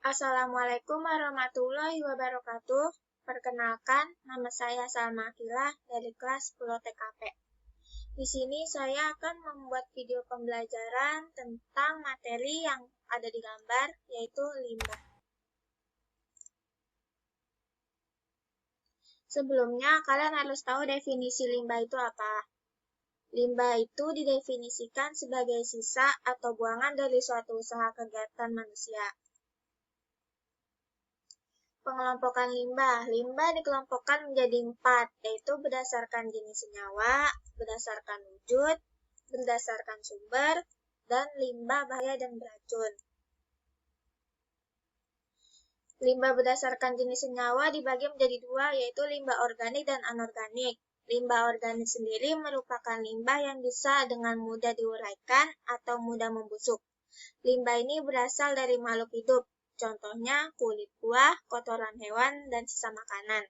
Assalamualaikum warahmatullahi wabarakatuh. Perkenalkan, nama saya Salma Akilah dari kelas 10 TKP. Di sini saya akan membuat video pembelajaran tentang materi yang ada di gambar, yaitu limbah. Sebelumnya, kalian harus tahu definisi limbah itu apa. Limbah itu didefinisikan sebagai sisa atau buangan dari suatu usaha kegiatan manusia. Pengelompokan limbah. Limbah dikelompokkan menjadi 4, yaitu berdasarkan jenis senyawa, berdasarkan wujud, berdasarkan sumber, dan limbah bahaya dan beracun. Limbah berdasarkan jenis senyawa dibagi menjadi 2, yaitu limbah organik dan anorganik. Limbah organik sendiri merupakan limbah yang bisa dengan mudah diuraikan atau mudah membusuk. Limbah ini berasal dari makhluk hidup. Contohnya kulit buah, kotoran hewan, dan sisa makanan.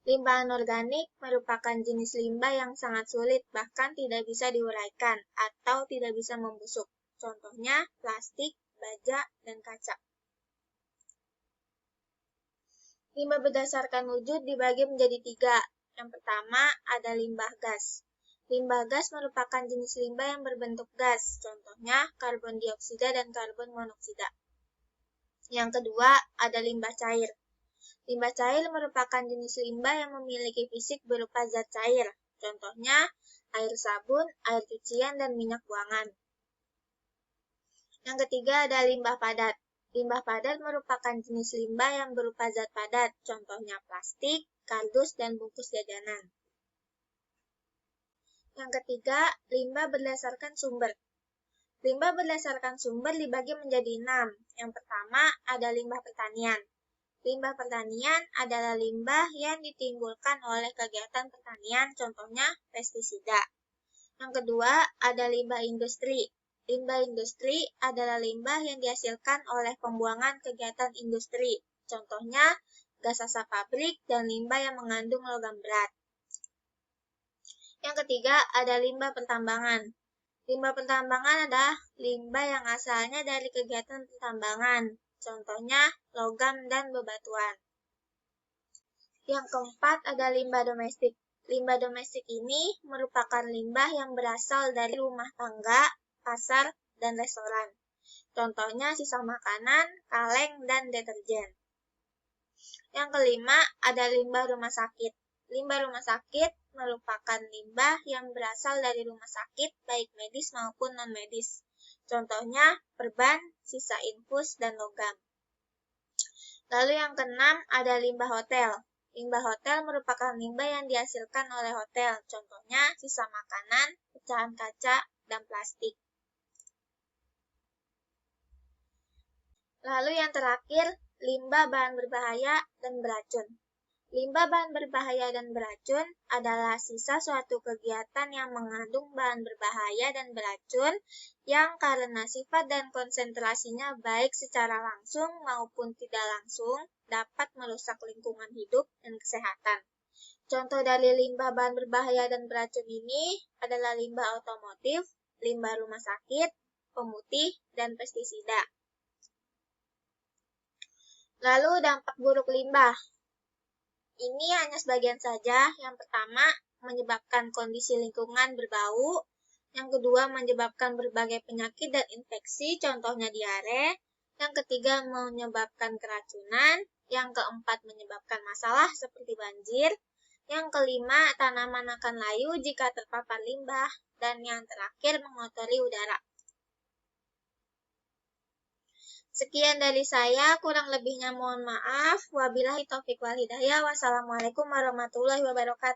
Limbah anorganik merupakan jenis limbah yang sangat sulit, bahkan tidak bisa diuraikan atau tidak bisa membusuk. Contohnya plastik, baja, dan kaca. Limbah berdasarkan wujud dibagi menjadi 3. Yang pertama ada limbah gas. Limbah gas merupakan jenis limbah yang berbentuk gas, contohnya karbon dioksida dan karbon monoksida. Yang kedua, ada limbah cair. Limbah cair merupakan jenis limbah yang memiliki fisik berupa zat cair. Contohnya, air sabun, air cucian, dan minyak buangan. Yang ketiga, ada limbah padat. Limbah padat merupakan jenis limbah yang berupa zat padat. Contohnya plastik, kardus, dan bungkus jajanan. Yang ketiga, limbah berdasarkan sumber. Limbah berdasarkan sumber dibagi menjadi 6. Yang pertama, ada limbah pertanian. Limbah pertanian adalah limbah yang ditimbulkan oleh kegiatan pertanian, contohnya pestisida. Yang kedua, ada limbah industri. Limbah industri adalah limbah yang dihasilkan oleh pembuangan kegiatan industri, contohnya gas asap pabrik dan limbah yang mengandung logam berat. Yang ketiga, ada limbah pertambangan. Limbah pertambangan adalah limbah yang asalnya dari kegiatan pertambangan, contohnya logam dan bebatuan. Yang keempat ada limbah domestik. Limbah domestik ini merupakan limbah yang berasal dari rumah tangga, pasar, dan restoran. Contohnya sisa makanan, kaleng, dan deterjen. Yang kelima ada limbah rumah sakit. Limbah rumah sakit merupakan limbah yang berasal dari rumah sakit baik medis maupun non-medis. Contohnya perban, sisa infus, dan logam. Lalu yang keenam ada limbah hotel. Limbah hotel merupakan limbah yang dihasilkan oleh hotel. Contohnya sisa makanan, pecahan kaca, dan plastik. Lalu yang terakhir, limbah bahan berbahaya dan beracun. Limbah bahan berbahaya dan beracun adalah sisa suatu kegiatan yang mengandung bahan berbahaya dan beracun yang karena sifat dan konsentrasinya baik secara langsung maupun tidak langsung dapat merusak lingkungan hidup dan kesehatan. Contoh dari limbah bahan berbahaya dan beracun ini adalah limbah otomotif, limbah rumah sakit, pemutih, dan pestisida. Lalu dampak buruk limbah. Ini hanya sebagian saja. Yang pertama, menyebabkan kondisi lingkungan berbau. Yang kedua, menyebabkan berbagai penyakit dan infeksi, contohnya diare. Yang ketiga, menyebabkan keracunan. Yang keempat, menyebabkan masalah seperti banjir. Yang kelima, tanaman akan layu jika terpapar limbah. Dan yang terakhir, mengotori udara. Sekian dari saya, kurang lebihnya mohon maaf. Wabillahi taufiq wal hidayah. Wassalamualaikum warahmatullahi wabarakatuh.